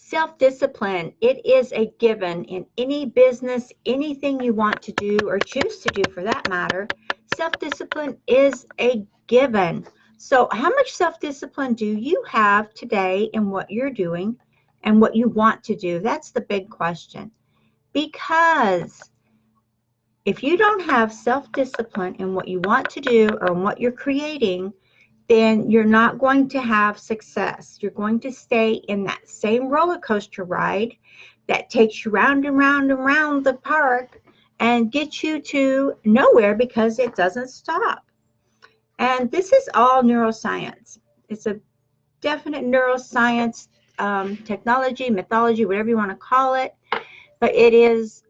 Self-discipline, it is a given in any business, anything you want to do or choose to do for that matter. Self-discipline is a given. So how much self-discipline do you have today in what you're doing and what you want to do? That's the big question. Because if you don't have self-discipline in what you want to do or in what you're creating, then you're not going to have success. You're going to stay in that same roller coaster ride that takes you round and round and round the park and gets you to nowhere because it doesn't stop. And this is all neuroscience. It's a definite neuroscience technology, mythology, whatever you want to call it. But it is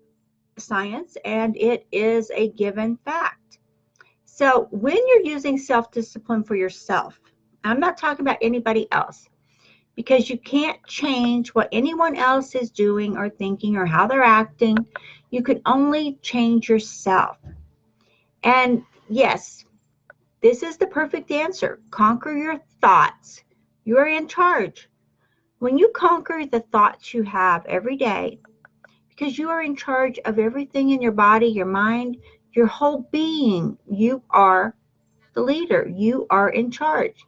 science and it is a given fact. So when you're using self-discipline for yourself, I'm not talking about anybody else, because you can't change what anyone else is doing or thinking or how they're acting. You can only change yourself. And yes, this is the perfect answer. Conquer your thoughts. You're in charge. When you conquer the thoughts you have every day, because you are in charge of everything in your body, your mind, your whole being, you are the leader. You are in charge.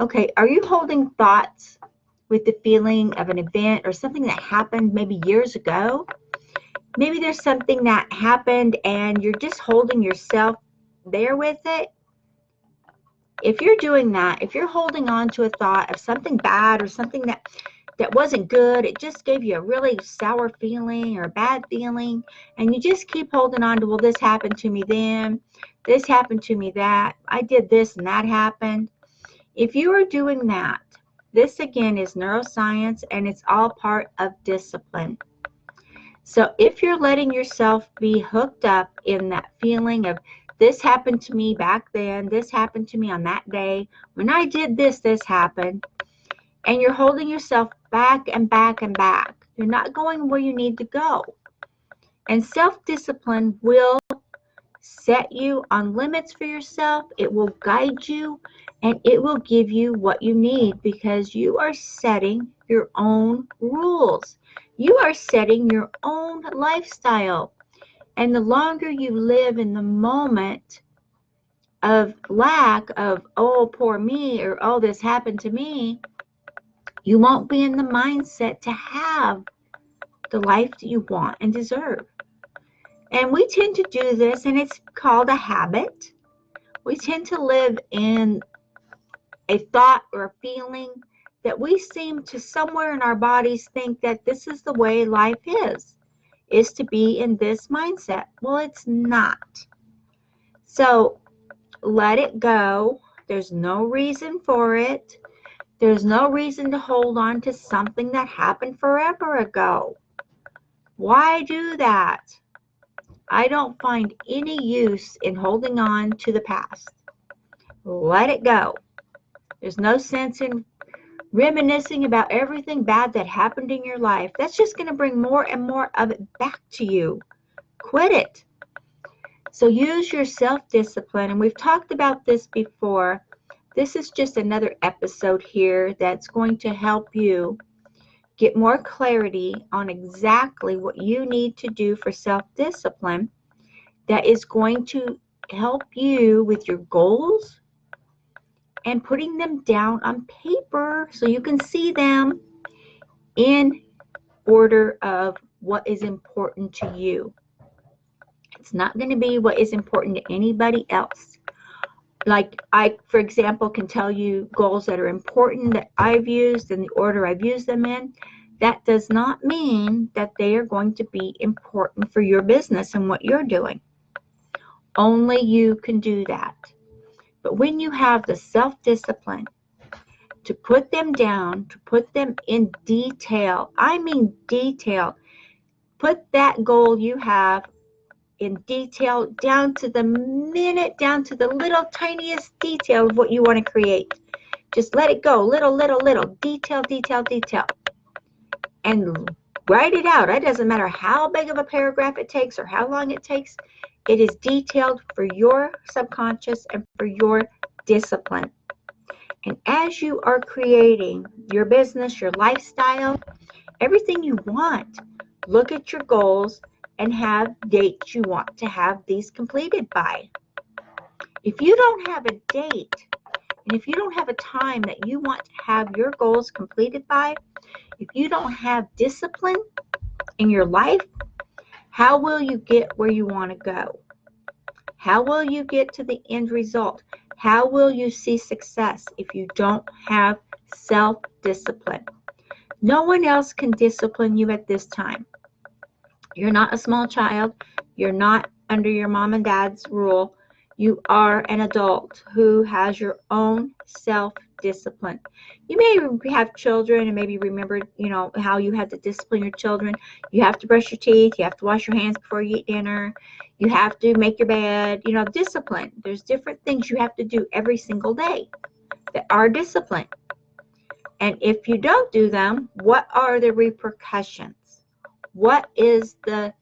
Okay, are you holding thoughts with the feeling of an event or something that happened maybe years ago? Maybe there's something that happened and you're just holding yourself there with it. If you're doing that, if you're holding on to a thought of something bad or something that wasn't good, it just gave you a really sour feeling or a bad feeling, and you just keep holding on to, well, this happened to me then, this happened to me that, I did this and that happened. If you are doing that, this again is neuroscience and it's all part of discipline. So if you're letting yourself be hooked up in that feeling of, this happened to me back then, this happened to me on that day, when I did this, this happened, and you're holding yourself back and back and back, you're not going where you need to go. And self-discipline will set you on limits for yourself. It will guide you and it will give you what you need, because you are setting your own rules. You are setting your own lifestyle. And the longer you live in the moment of lack of, oh, poor me, or oh, this happened to me, you won't be in the mindset to have the life that you want and deserve. And we tend to do this, and it's called a habit. We tend to live in a thought or a feeling that we seem to somewhere in our bodies think that this is the way life is to be in this mindset. Well, it's not. So let it go. There's no reason for it. There's no reason to hold on to something that happened forever ago. Why do that? I don't find any use in holding on to the past. Let it go. There's no sense in reminiscing about everything bad that happened in your life. That's just going to bring more and more of it back to you. Quit it. So use your self-discipline, and we've talked about this before. This is just another episode here that's going to help you get more clarity on exactly what you need to do for self-discipline that is going to help you with your goals and putting them down on paper so you can see them in order of what is important to you. It's not going to be what is important to anybody else. Like I, for example, can tell you goals that are important that I've used and the order I've used them in. That does not mean that they are going to be important for your business and what you're doing. Only you can do that. But when you have the self-discipline to put them down, to put them in detail, I mean detail, put that goal you have in detail down to the minute, down to the little tiniest detail of what you want to create. Just let it go, little, detail, detail, detail. And write it out. It doesn't matter how big of a paragraph it takes or how long it takes. It is detailed for your subconscious and for your discipline. And as you are creating your business, your lifestyle, everything you want. Look at your goals and have dates you want to have these completed by. If you don't have a date, and if you don't have a time that you want to have your goals completed by, if you don't have discipline in your life, how will you get where you want to go? How will you get to the end result? How will you see success if you don't have self-discipline? No one else can discipline you at this time. You're not a small child. You're not under your mom and dad's rule. You are an adult who has your own self-discipline. You may have children and maybe remember, how you had to discipline your children. You have to brush your teeth. You have to wash your hands before you eat dinner. You have to make your bed. Discipline. There's different things you have to do every single day that are discipline. And if you don't do them, what are the repercussions? What is the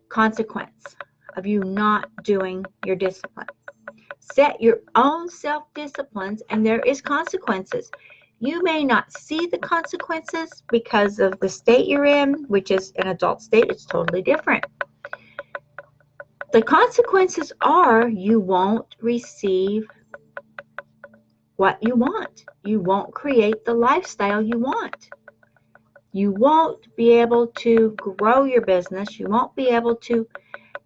consequence of you not doing your discipline? Set your own self-disciplines, and there is consequences. You may not see the consequences because of the state you're in, which is an adult state. It's totally different. The consequences are you won't receive what you want. You won't create the lifestyle you want. You won't be able to grow your business. You won't be able to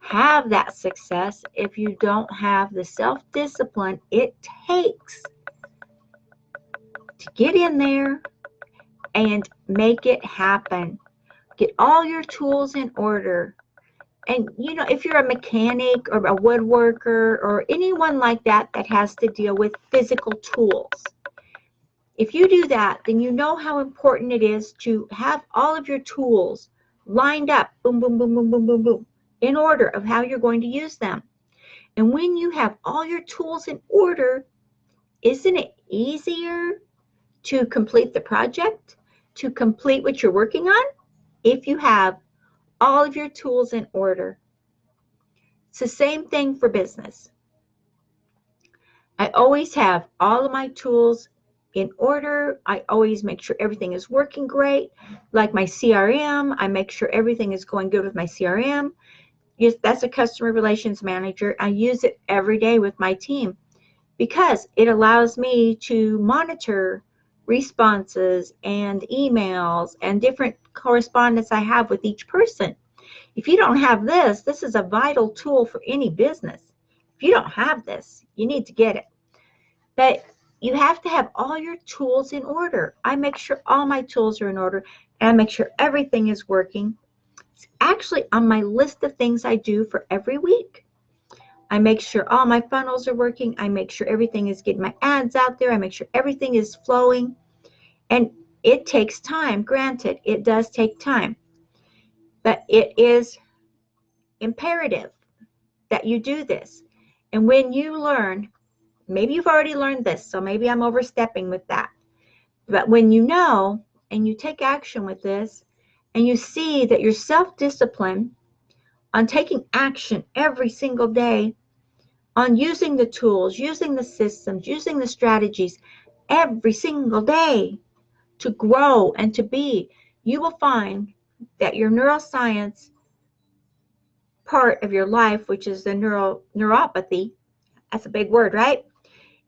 have that success if you don't have the self-discipline it takes to get in there and make it happen. Get all your tools in order. And, if you're a mechanic or a woodworker or anyone like that that has to deal with physical tools, if you do that, then you know how important it is to have all of your tools lined up, boom, boom, boom, boom, boom, boom, boom, in order of how you're going to use them. And when you have all your tools in order, isn't it easier to complete the project, to complete what you're working on, if you have all of your tools in order? It's the same thing for business. I always have all of my tools in order. I always make sure everything is working great. Like my CRM, I make sure everything is going good with my CRM. Yes, that's a customer relations manager. I use it every day with my team because it allows me to monitor responses and emails and different correspondence I have with each person. If you don't have this, this is a vital tool for any business. If you don't have this, you need to get it. But you have to have all your tools in order. I make sure all my tools are in order, and I make sure everything is working. It's actually on my list of things I do for every week. I make sure all my funnels are working. I make sure everything is getting my ads out there. I make sure everything is flowing. And it takes time. Granted, it does take time. But it is imperative that you do this. And when you learn, maybe you've already learned this, so maybe I'm overstepping with that. But when you know and you take action with this and you see that your self-discipline on taking action every single day, on using the tools, using the systems, using the strategies every single day to grow and to be, you will find that your neuroscience part of your life, which is the neuropathy, that's a big word, right?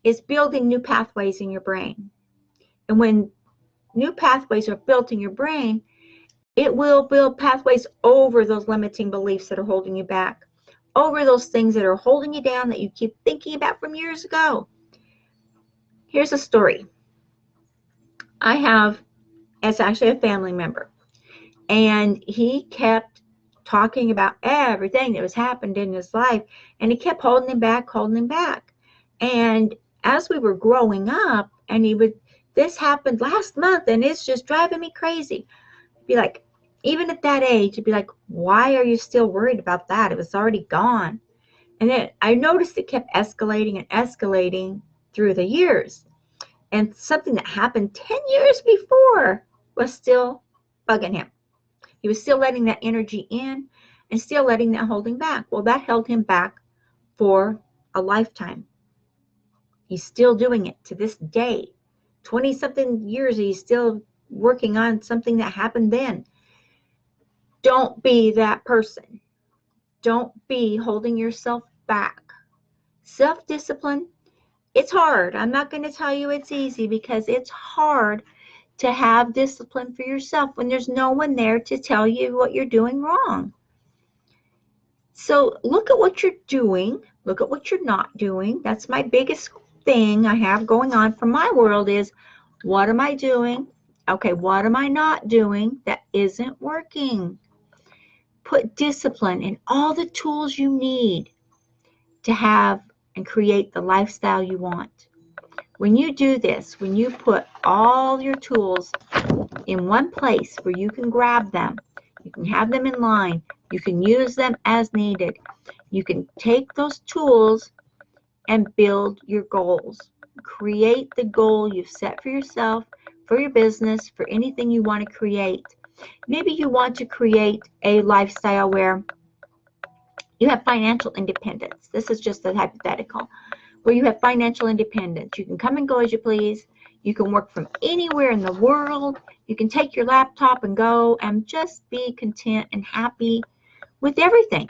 Is building new pathways in your brain. And when new pathways are built in your brain, it will build pathways over those limiting beliefs that are holding you back, over those things that are holding you down that you keep thinking about from years ago. Here's a story. It's actually a family member, and he kept talking about everything that was happened in his life, and he kept holding him back. And as we were growing up, and this happened last month, and it's just driving me crazy. Be like, even at that age, it'd be like, why are you still worried about that? It was already gone. And then I noticed it kept escalating and escalating through the years. And something that happened 10 years before was still bugging him. He was still letting that energy in and still letting that holding back. Well, that held him back for a lifetime. He's still doing it to this day. 20-something years, he's still working on something that happened then. Don't be that person. Don't be holding yourself back. Self-discipline, it's hard. I'm not going to tell you it's easy, because it's hard to have discipline for yourself when there's no one there to tell you what you're doing wrong. So look at what you're doing. Look at what you're not doing. That's my biggest thing I have going on for my world is, what am I doing? Okay, what am I not doing that isn't working? Put discipline in all the tools you need to have and create the lifestyle you want. When you do this, when you put all your tools in one place where you can grab them, you can have them in line, you can use them as needed, you can take those tools and build your goals. Create the goal you've set for yourself, for your business, for anything you want to create. Maybe you want to create a lifestyle where you have financial independence. This is just a hypothetical. Where you have financial independence. You can come and go as you please. You can work from anywhere in the world. You can take your laptop and go and just be content and happy with everything.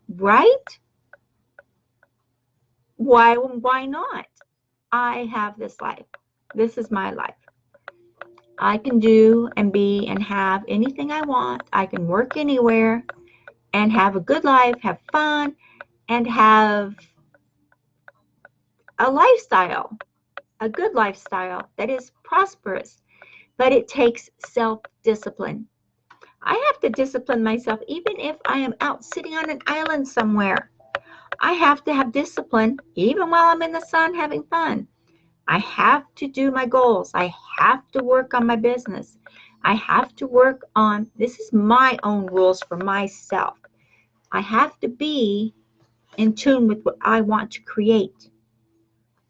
Right? Why not? I have this life. This is my life. I can do and be and have anything I want. I can work anywhere and have a good life, have fun, and have a lifestyle, a good lifestyle that is prosperous. But it takes self-discipline. I have to discipline myself even if I am out sitting on an island somewhere. I have to have discipline even while I'm in the sun having fun. I have to do my goals. I have to work on my business. I have to work on, this is my own rules for myself. I have to be in tune with what I want to create.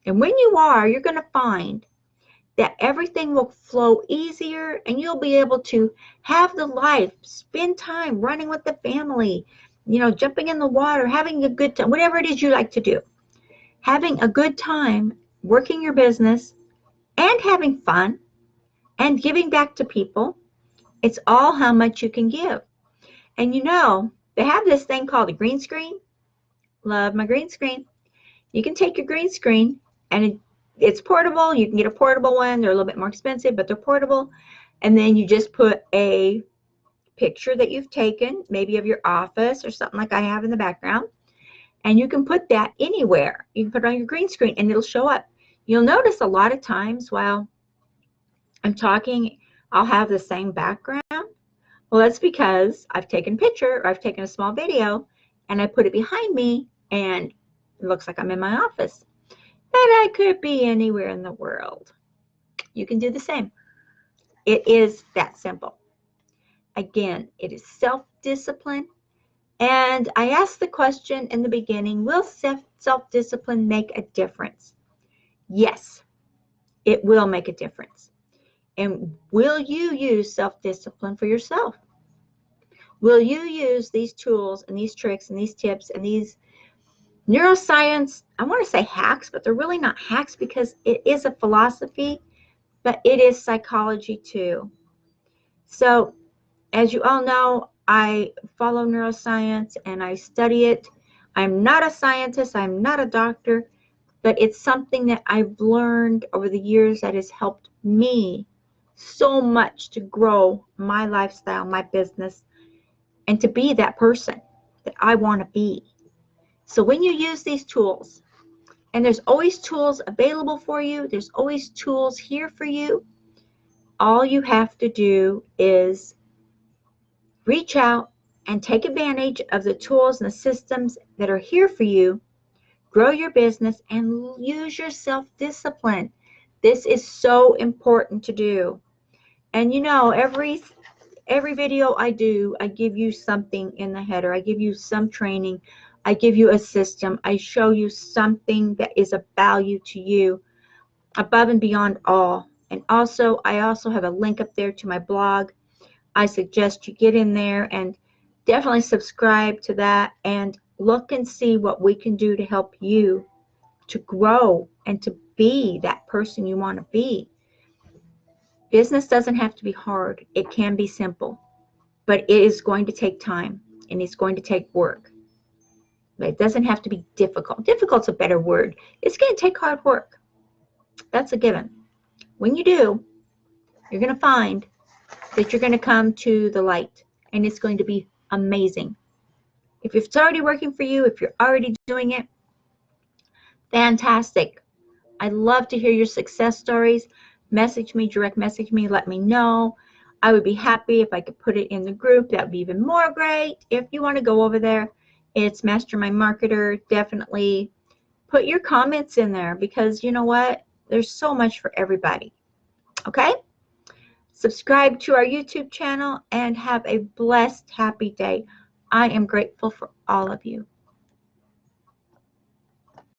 And when you are, you're going to find that everything will flow easier and you'll be able to have the life, spend time running with the family, jumping in the water, having a good time, whatever it is you like to do. Having a good time, working your business, and having fun, and giving back to people. It's all how much you can give. And they have this thing called a green screen. Love my green screen. You can take your green screen, and it's portable. You can get a portable one. They're a little bit more expensive, but they're portable. And then you just put a picture that you've taken, maybe of your office or something like I have in the background. And you can put that anywhere. You can put it on your green screen and it'll show up. You'll notice a lot of times while I'm talking, I'll have the same background. Well, that's because I've taken a picture or I've taken a small video and I put it behind me and it looks like I'm in my office. But I could be anywhere in the world. You can do the same. It is that simple. Again, it is self-discipline. And I asked the question in the beginning, will self-discipline make a difference? Yes, it will make a difference. And will you use self-discipline for yourself? Will you use these tools and these tricks and these tips and these neuroscience, I want to say hacks, but they're really not hacks because it is a philosophy, but it is psychology too. So as you all know, I follow neuroscience and I study it. I'm not a scientist, I'm not a doctor, but it's something that I've learned over the years that has helped me so much to grow my lifestyle, my business, and to be that person that I want to be. So when you use these tools, and there's always tools available for you, there's always tools here for you, all you have to do is reach out and take advantage of the tools and the systems that are here for you. Grow your business and use your self-discipline. This is so important to do. And every video I do, I give you something in the header. I give you some training. I give you a system. I show you something that is of value to you above and beyond all. And also, I also have a link up there to my blog. I suggest you get in there and definitely subscribe to that and look and see what we can do to help you to grow and to be that person you want to be. Business doesn't have to be hard. It can be simple, but it is going to take time and it's going to take work. But it doesn't have to be difficult. Difficult's a better word. It's going to take hard work. That's a given. When you do, you're going to find that you're going to come to the light, and it's going to be amazing. If it's already working for you, if you're already doing it, fantastic. I'd love to hear your success stories. Message me, direct message me, let me know. I would be happy if I could put it in the group. That would be even more great. If you want to go over there, it's Mastermind Marketer. Definitely put your comments in there, because you know what? There's so much for everybody. Okay? Subscribe to our YouTube channel and have a blessed, happy day. I am grateful for all of you.